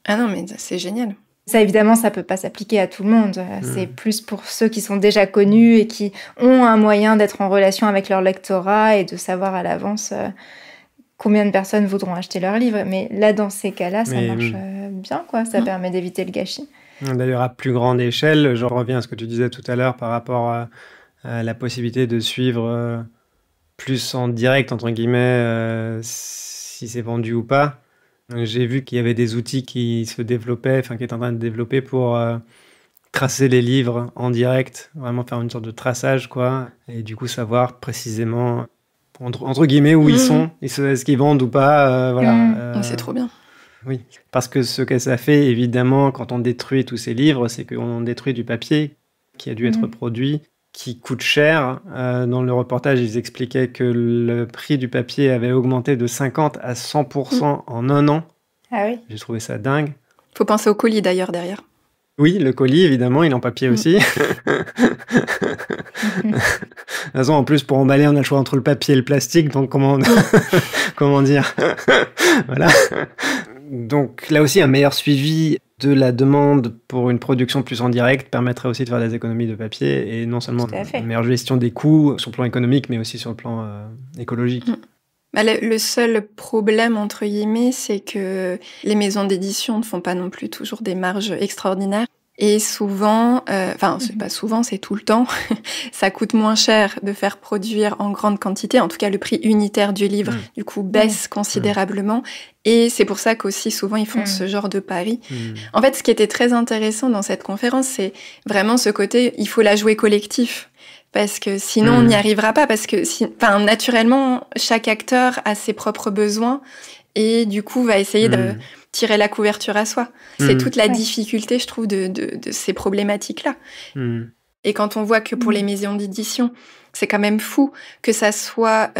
Ah non, mais c'est génial. Ça, évidemment, ça peut pas s'appliquer à tout le monde. C'est plus pour ceux qui sont déjà connus et qui ont un moyen d'être en relation avec leur lectorat et de savoir à l'avance combien de personnes voudront acheter leur livre. Mais là, dans ces cas-là, ça marche bien, quoi. Ça permet d'éviter le gâchis. D'ailleurs, à plus grande échelle, je reviens à ce que tu disais tout à l'heure par rapport à la possibilité de suivre plus en direct, entre guillemets, si c'est vendu ou pas. J'ai vu qu'il y avait des outils qui se développaient, qui étaient en train de développer pour tracer les livres en direct, vraiment faire une sorte de traçage, quoi, et du coup savoir précisément, entre guillemets, où ils sont, est-ce qu'ils vendent ou pas, voilà. C'est trop bien. Oui, parce que ce que ça fait, évidemment, quand on détruit tous ces livres, c'est qu'on détruit du papier qui a dû être produit, qui coûte cher. Dans le reportage, ils expliquaient que le prix du papier avait augmenté de 50 à 100% en un an. Ah oui. J'ai trouvé ça dingue. Faut penser au colis d'ailleurs derrière. Oui, le colis, évidemment, il est en papier aussi. De toute façon, en plus, pour emballer, on a le choix entre le papier et le plastique, donc comment dire Voilà. Donc là aussi, un meilleur suivi de la demande pour une production plus en direct permettrait aussi de faire des économies de papier et non seulement une meilleure gestion des coûts sur le plan économique, mais aussi sur le plan écologique. Le seul problème, entre guillemets, c'est que les maisons d'édition ne font pas non plus toujours des marges extraordinaires. Et souvent, c'est pas souvent, c'est tout le temps, ça coûte moins cher de faire produire en grande quantité. En tout cas, le prix unitaire du livre, du coup, baisse considérablement. Et c'est pour ça qu'aussi, souvent, ils font ce genre de pari. En fait, ce qui était très intéressant dans cette conférence, c'est vraiment ce côté, il faut la jouer collectif. Parce que sinon, on n'y arrivera pas. Parce que, naturellement, chaque acteur a ses propres besoins et du coup, va essayer de tirer la couverture à soi. C'est toute la difficulté, je trouve, de ces problématiques-là. Et quand on voit que pour les maisons d'édition, c'est quand même fou que ça soit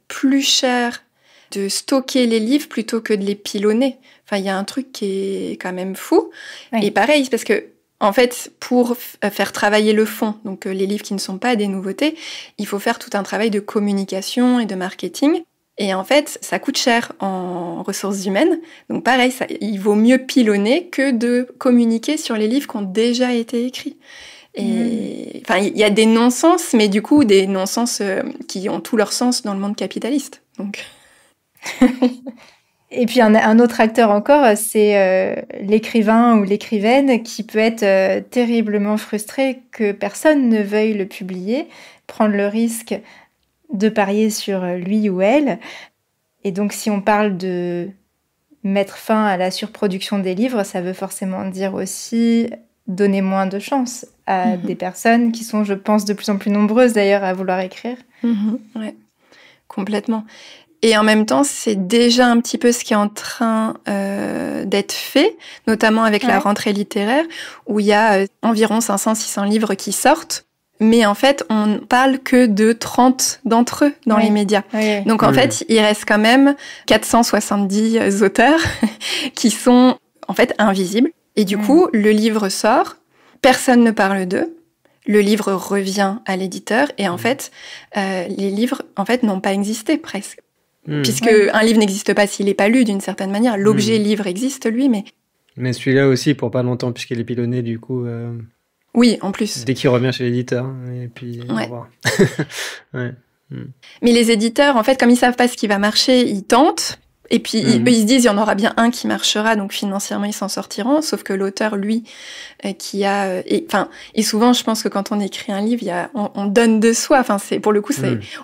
plus cher de stocker les livres plutôt que de les pilonner. Enfin, il y a un truc qui est quand même fou. Et pareil, parce que en fait, pour faire travailler le fond, donc les livres qui ne sont pas des nouveautés, il faut faire tout un travail de communication et de marketing. Et en fait, ça coûte cher en ressources humaines. Donc pareil, il vaut mieux pilonner que de communiquer sur les livres qui ont déjà été écrits. Et il y a des non-sens, mais du coup, des non-sens qui ont tout leur sens dans le monde capitaliste. Donc... Et puis un autre acteur encore, c'est l'écrivain ou l'écrivaine qui peut être terriblement frustré que personne ne veuille le publier, prendre le risque de parier sur lui ou elle. Et donc si on parle de mettre fin à la surproduction des livres, ça veut forcément dire aussi donner moins de chance à des personnes qui sont, je pense, de plus en plus nombreuses d'ailleurs à vouloir écrire. Ouais, complètement. Et en même temps, c'est déjà un petit peu ce qui est en train d'être fait, notamment avec la rentrée littéraire, où il y a environ 500-600 livres qui sortent. Mais en fait, on parle que de 30 d'entre eux dans les médias. Donc en fait, il reste quand même 470 auteurs qui sont en fait invisibles. Et du coup, le livre sort, personne ne parle d'eux. Le livre revient à l'éditeur et en fait, les livres en fait n'ont pas existé presque. Puisque un livre n'existe pas s'il n'est pas lu d'une certaine manière. L'objet livre existe, lui, mais... Mais celui-là aussi, pour pas longtemps, puisqu'il est pilonné, du coup... Oui, en plus. Dès qu'il revient chez l'éditeur, et puis au revoir. Mais les éditeurs, en fait, comme ils savent pas ce qui va marcher, ils tentent... Et puis, eux, ils se disent, il y en aura bien un qui marchera, donc financièrement, ils s'en sortiront. Sauf que l'auteur, lui, qui a... Et souvent, je pense que quand on écrit un livre, on donne de soi. Enfin, pour le coup,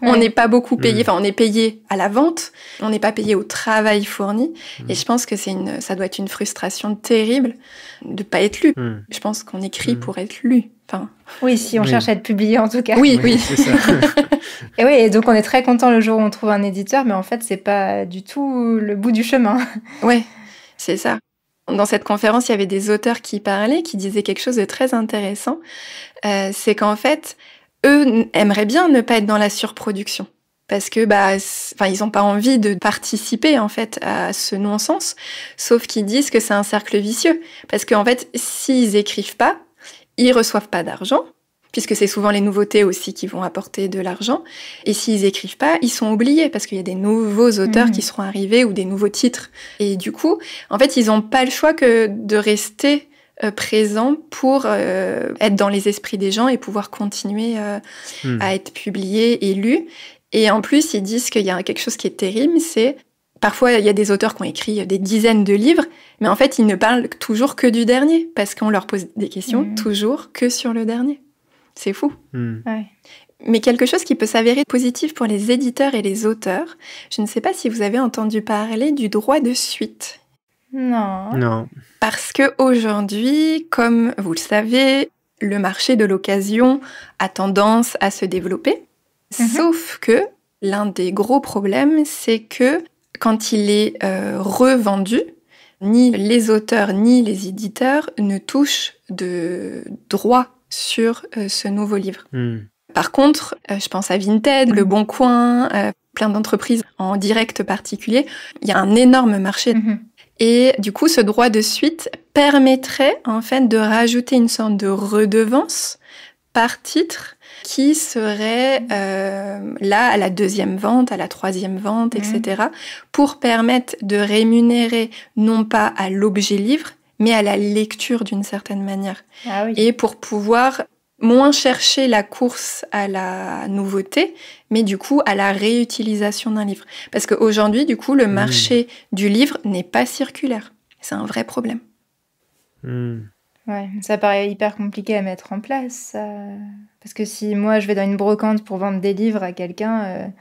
on n'est pas beaucoup payé. Enfin, on est payé à la vente. On n'est pas payé au travail fourni. Et je pense que ça doit être une frustration terrible de pas être lu. Je pense qu'on écrit pour être lu. Enfin... Oui, si on cherche à être publié, en tout cas. Oui. C'est ça. Et donc on est très content le jour où on trouve un éditeur, mais en fait, c'est pas du tout le bout du chemin. Ouais, c'est ça. Dans cette conférence, il y avait des auteurs qui parlaient, qui disaient quelque chose de très intéressant. C'est qu'en fait, eux aimeraient bien ne pas être dans la surproduction. Parce que, ils n'ont pas envie de participer, en fait, à ce non-sens. Sauf qu'ils disent que c'est un cercle vicieux. Parce qu'en fait, s'ils écrivent pas, ils reçoivent pas d'argent, puisque c'est souvent les nouveautés aussi qui vont apporter de l'argent. Et s'ils écrivent pas, ils sont oubliés, parce qu'il y a des nouveaux auteurs qui seront arrivés ou des nouveaux titres. Et du coup, en fait, ils n'ont pas le choix que de rester présents pour être dans les esprits des gens et pouvoir continuer à être publiés et lus. Et en plus, ils disent qu'il y a quelque chose qui est terrible, c'est... Parfois, il y a des auteurs qui ont écrit des dizaines de livres, mais en fait, ils ne parlent toujours que du dernier, parce qu'on leur pose des questions toujours que sur le dernier. C'est fou. Mais quelque chose qui peut s'avérer positif pour les éditeurs et les auteurs, je ne sais pas si vous avez entendu parler du droit de suite. Non. Parce qu'aujourd'hui, comme vous le savez, le marché de l'occasion a tendance à se développer. Sauf que l'un des gros problèmes, c'est que quand il est revendu, ni les auteurs ni les éditeurs ne touchent de droit sur ce nouveau livre. Par contre, je pense à Vinted, Le Bon Coin, plein d'entreprises en direct particulier, il y a un énorme marché. Et du coup, ce droit de suite permettrait en fait de rajouter une sorte de redevance par titre qui serait là à la deuxième vente, à la troisième vente, etc., pour permettre de rémunérer non pas à l'objet livre, mais à la lecture d'une certaine manière. Et pour pouvoir moins chercher la course à la nouveauté, mais du coup à la réutilisation d'un livre. Parce qu'aujourd'hui, du coup, le marché du livre n'est pas circulaire. C'est un vrai problème. Ouais, ça paraît hyper compliqué à mettre en place. Parce que si moi, je vais dans une brocante pour vendre des livres à quelqu'un,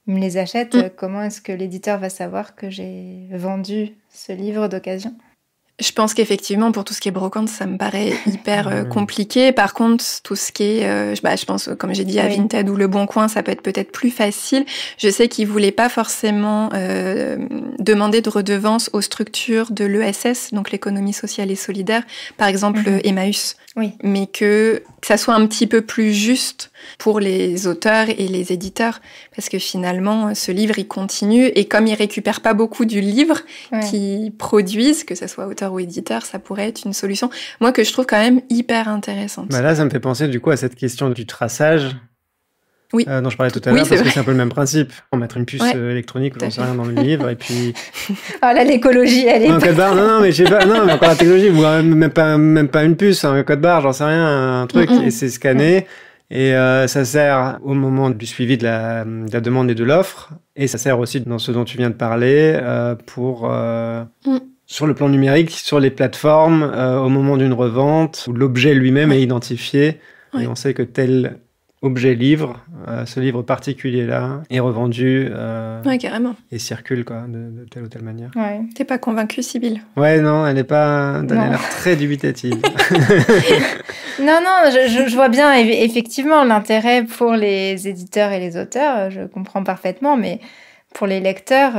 il me les achète, comment est-ce que l'éditeur va savoir que j'ai vendu ce livre d'occasion ? Je pense qu'effectivement, pour tout ce qui est brocante, ça me paraît hyper compliqué. Par contre, tout ce qui est, je pense, comme j'ai dit, à Vinted ou Le Bon Coin, ça peut être peut-être plus facile. Je sais qu'ils voulaient pas forcément demander de redevance aux structures de l'ESS, donc l'économie sociale et solidaire, par exemple Emmaüs. Oui. Mais que ça soit un petit peu plus juste pour les auteurs et les éditeurs. Parce que finalement, ce livre, il continue. Et comme ils récupèrent pas beaucoup du livre qu'ils produisent, que ce soit auteur ou éditeur, ça pourrait être une solution, moi, que je trouve quand même hyper intéressante. Bah là, ça me fait penser du coup à cette question du traçage dont je parlais tout à l'heure, parce que c'est un peu le même principe. On mettre une puce électronique ou j'en sais rien dans le livre, et puis... Ah là, l'écologie, elle est... Un code barre, non, mais je sais pas, non, mais encore la technologie, ou même pas une puce, un code barre, j'en sais rien, un truc, et c'est scanné, et ça sert au moment du suivi de la demande et de l'offre, et ça sert aussi dans ce dont tu viens de parler, pour... Sur le plan numérique, sur les plateformes, au moment d'une revente, où l'objet lui-même est identifié, et on sait que tel objet livre, ce livre particulier-là, est revendu carrément. Et circule quoi, de telle ou telle manière. Ouais. T'es pas convaincue, Sybille ? Ouais, non, elle a l'air très dubitative. Non, je vois bien effectivement l'intérêt pour les éditeurs et les auteurs, je comprends parfaitement, mais pour les lecteurs,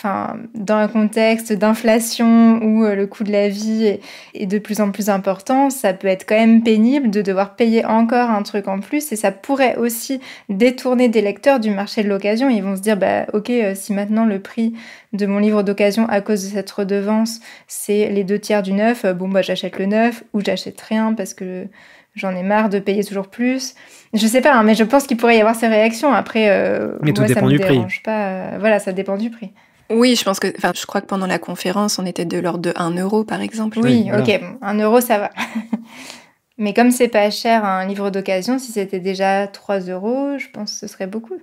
dans un contexte d'inflation où le coût de la vie est de plus en plus important, ça peut être quand même pénible de devoir payer encore un truc en plus, et ça pourrait aussi détourner des lecteurs du marché de l'occasion. Ils vont se dire, ok, si maintenant le prix de mon livre d'occasion à cause de cette redevance, c'est les 2/3 du neuf, j'achète le neuf, ou j'achète rien parce que j'en ai marre de payer toujours plus. Je sais pas, mais je pense qu'il pourrait y avoir ces réactions. Après, mais tout dépend du prix. Voilà, ça dépend du prix. Oui, je crois que pendant la conférence, on était de l'ordre de 1 euro, par exemple. Oui, voilà. Ok, 1 euro, ça va. Mais comme c'est pas cher un livre d'occasion, si c'était déjà 3 euros, je pense que ce serait beaucoup.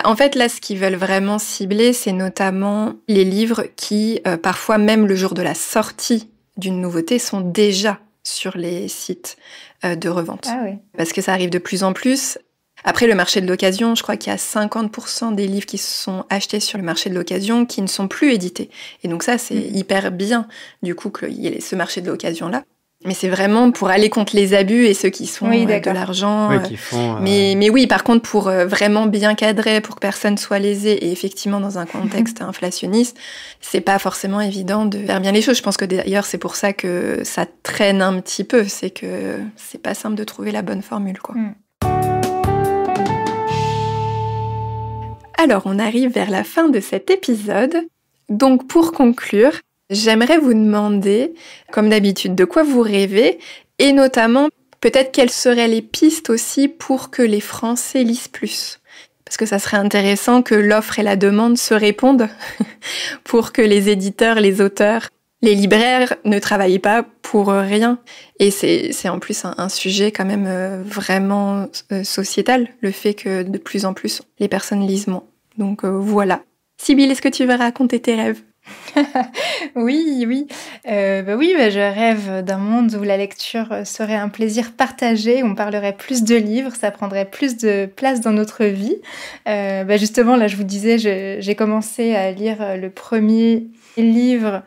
En fait, là, ce qu'ils veulent vraiment cibler, c'est notamment les livres qui, parfois, même le jour de la sortie d'une nouveauté, sont déjà sur les sites de revente. Ah oui. Parce que ça arrive de plus en plus. Après, le marché de l'occasion, je crois qu'il y a 50% des livres qui sont achetés sur le marché de l'occasion qui ne sont plus édités. Et donc ça, c'est hyper bien, du coup, qu'il y ait ce marché de l'occasion-là. Mais c'est vraiment pour aller contre les abus et ceux qui sont de l'argent. Oui, qui font, mais oui, par contre, pour vraiment bien cadrer, pour que personne soit lésé, et effectivement, dans un contexte inflationniste, c'est pas forcément évident de faire bien les choses. Je pense que d'ailleurs, c'est pour ça que ça traîne un petit peu. C'est que c'est pas simple de trouver la bonne formule, quoi. Alors, on arrive vers la fin de cet épisode. Donc, pour conclure, j'aimerais vous demander, comme d'habitude, de quoi vous rêvez, et notamment, peut-être quelles seraient les pistes aussi pour que les Français lisent plus. Parce que ça serait intéressant que l'offre et la demande se répondent pour que les éditeurs, les auteurs, les libraires ne travaillent pas pour rien. Et c'est en plus un sujet quand même vraiment sociétal, le fait que de plus en plus les personnes lisent moins. Donc voilà. Sybille, est-ce que tu veux raconter tes rêves ? Oui. Je rêve d'un monde où la lecture serait un plaisir partagé, où on parlerait plus de livres, ça prendrait plus de place dans notre vie. Justement, là, je vous disais, j'ai commencé à lire le premier livre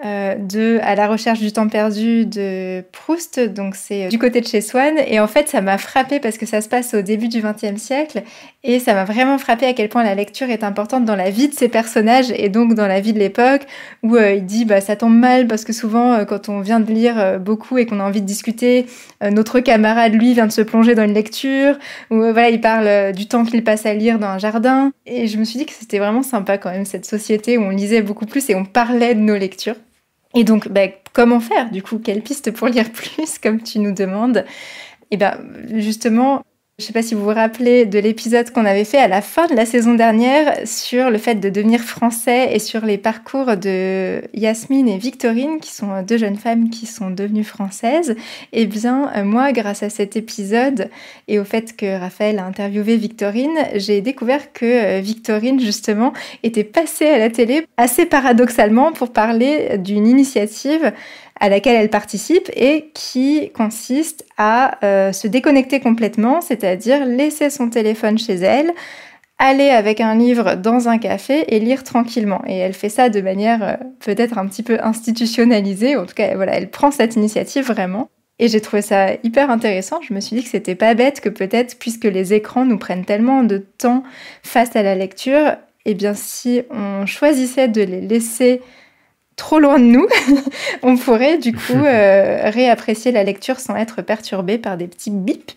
de À la recherche du temps perdu de Proust, donc c'est du côté de chez Swann, et en fait ça m'a frappée parce que ça se passe au début du XXe siècle, et ça m'a vraiment frappée à quel point la lecture est importante dans la vie de ces personnages et donc dans la vie de l'époque, où il dit ça tombe mal parce que souvent quand on vient de lire beaucoup et qu'on a envie de discuter, notre camarade lui vient de se plonger dans une lecture, où il parle du temps qu'il passe à lire dans un jardin, et je me suis dit que c'était vraiment sympa quand même cette société où on lisait beaucoup plus et on parlait de nos lectures. Et donc, comment faire, du coup ? Quelle piste pour lire plus, comme tu nous demandes ? Et justement, je ne sais pas si vous vous rappelez de l'épisode qu'on avait fait à la fin de la saison dernière sur le fait de devenir français et sur les parcours de Yasmine et Victorine, qui sont 2 jeunes femmes qui sont devenues françaises. Eh bien, moi, grâce à cet épisode et au fait que Raphaël a interviewé Victorine, j'ai découvert que Victorine, justement, était passée à la télé assez paradoxalement pour parler d'une initiative à laquelle elle participe et qui consiste à se déconnecter complètement, c'est-à-dire laisser son téléphone chez elle, aller avec un livre dans un café et lire tranquillement. Et elle fait ça de manière peut-être un petit peu institutionnalisée. En tout cas, voilà, elle prend cette initiative vraiment. Et j'ai trouvé ça hyper intéressant. Je me suis dit que c'était pas bête que peut-être, puisque les écrans nous prennent tellement de temps face à la lecture, eh bien si on choisissait de les laisser trop loin de nous, on pourrait du coup réapprécier la lecture sans être perturbé par des petits bip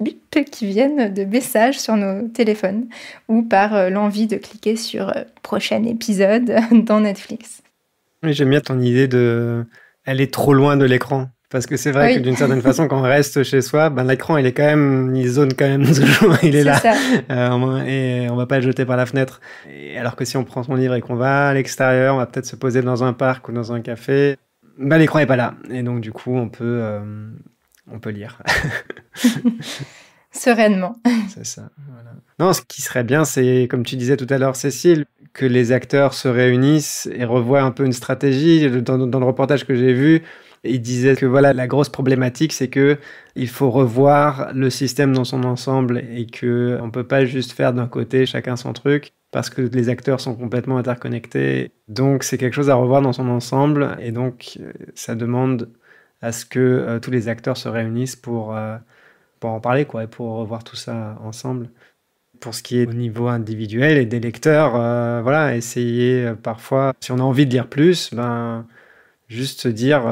qui viennent de messages sur nos téléphones ou par l'envie de cliquer sur prochain épisode dans Netflix. Oui, j'aime bien ton idée de aller trop loin de l'écran. Parce que c'est vrai que d'une certaine façon, quand on reste chez soi, l'écran, il zone quand même toujours, il est là. Ça. Et on va pas le jeter par la fenêtre. Et alors que si on prend son livre et qu'on va à l'extérieur, on va peut-être se poser dans un parc ou dans un café, l'écran est pas là. Et donc, du coup, on peut lire. Sereinement. C'est ça, voilà. Non, ce qui serait bien, c'est, comme tu disais tout à l'heure, Cécile, que les acteurs se réunissent et revoient un peu une stratégie. Dans le reportage que j'ai vu, il disait que voilà, la grosse problématique, c'est que il faut revoir le système dans son ensemble et que on peut pas juste faire d'un côté chacun son truc parce que les acteurs sont complètement interconnectés. Donc c'est quelque chose à revoir dans son ensemble et donc ça demande à ce que tous les acteurs se réunissent pour en parler quoi et pour revoir tout ça ensemble. Pour ce qui est au niveau individuel et des lecteurs, voilà, essayer parfois, si on a envie de lire plus, juste se dire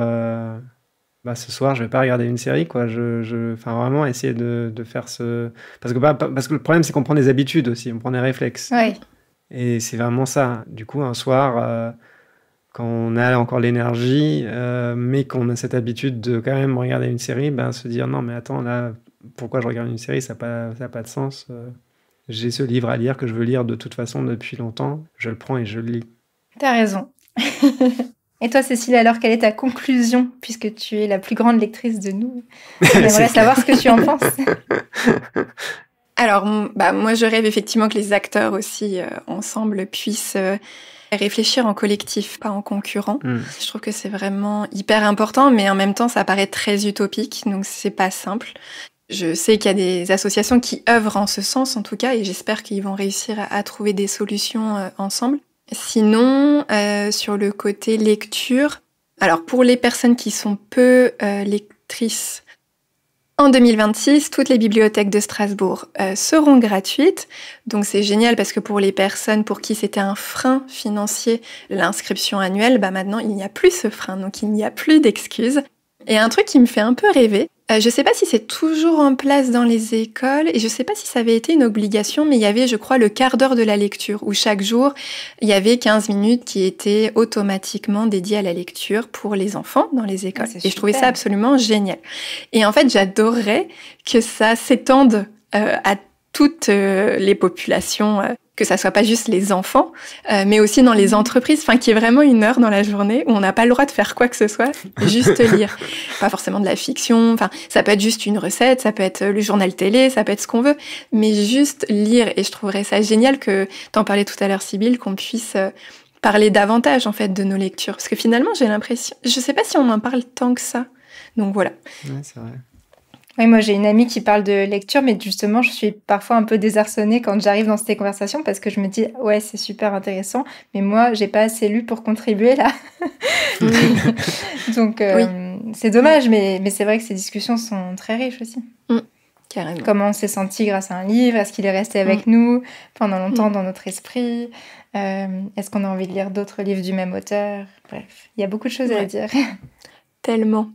ce soir je vais pas regarder une série quoi, vraiment essayer de faire ce parce que le problème c'est qu'on prend des habitudes aussi, on prend des réflexes. Oui. Et c'est vraiment ça. Du coup un soir quand on a encore l'énergie mais qu'on a cette habitude de quand même regarder une série, se dire non mais attends là pourquoi je regarde une série, ça a pas de sens. J'ai ce livre à lire que je veux lire de toute façon depuis longtemps, je le prends et je le lis. T'as raison. Et toi, Cécile, alors, quelle est ta conclusion, puisque tu es la plus grande lectrice de nous? J'aimerais savoir ce que tu en penses. Alors, moi, je rêve effectivement que les acteurs aussi, ensemble, puissent réfléchir en collectif, pas en concurrent. Je trouve que c'est vraiment hyper important, mais en même temps, ça paraît très utopique, donc c'est pas simple. Je sais qu'il y a des associations qui œuvrent en ce sens, en tout cas, et j'espère qu'ils vont réussir à trouver des solutions ensemble. Sinon, sur le côté lecture, alors pour les personnes qui sont peu lectrices, en 2026, toutes les bibliothèques de Strasbourg seront gratuites. Donc c'est génial parce que pour les personnes pour qui c'était un frein financier, l'inscription annuelle, maintenant il n'y a plus ce frein, donc il n'y a plus d'excuses. Et un truc qui me fait un peu rêver, je sais pas si c'est toujours en place dans les écoles, et je sais pas si ça avait été une obligation, mais il y avait, je crois, le quart d'heure de la lecture, où chaque jour, il y avait 15 minutes qui étaient automatiquement dédiées à la lecture pour les enfants dans les écoles. Et je trouvais ça absolument génial. Et en fait, j'adorerais que ça s'étende à toutes les populations, que ça soit pas juste les enfants, mais aussi dans les entreprises, qu'il y ait vraiment une heure dans la journée où on n'a pas le droit de faire quoi que ce soit, juste lire. Pas forcément de la fiction, ça peut être juste une recette, ça peut être le journal télé, ça peut être ce qu'on veut, mais juste lire. Et je trouverais ça génial que t'en parlais tout à l'heure, Sybille, qu'on puisse parler davantage en fait de nos lectures, parce que finalement j'ai l'impression, je sais pas si on en parle tant que ça. Donc voilà. Ouais, c'est vrai. Oui, moi j'ai une amie qui parle de lecture, mais justement je suis parfois un peu désarçonnée quand j'arrive dans ces conversations parce que je me dis ouais c'est super intéressant, mais moi j'ai pas assez lu pour contribuer là. Donc c'est dommage, mais c'est vrai que ces discussions sont très riches aussi. Carrément. Comment on s'est senti grâce à un livre, est-ce qu'il est resté avec nous pendant longtemps dans notre esprit, est-ce qu'on a envie de lire d'autres livres du même auteur, bref, il y a beaucoup de choses à dire. Tellement.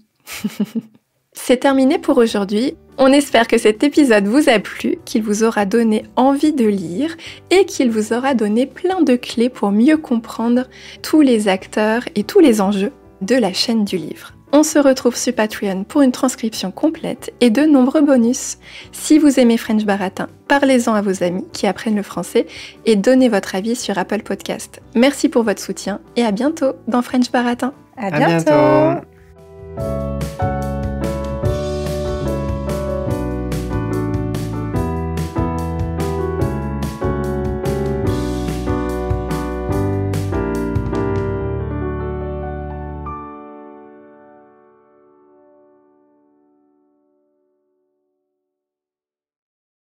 C'est terminé pour aujourd'hui. On espère que cet épisode vous a plu, qu'il vous aura donné envie de lire et qu'il vous aura donné plein de clés pour mieux comprendre tous les acteurs et tous les enjeux de la chaîne du livre. On se retrouve sur Patreon pour une transcription complète et de nombreux bonus. Si vous aimez French Baratin, parlez-en à vos amis qui apprennent le français et donnez votre avis sur Apple Podcast. Merci pour votre soutien et à bientôt dans French Baratin. À bientôt.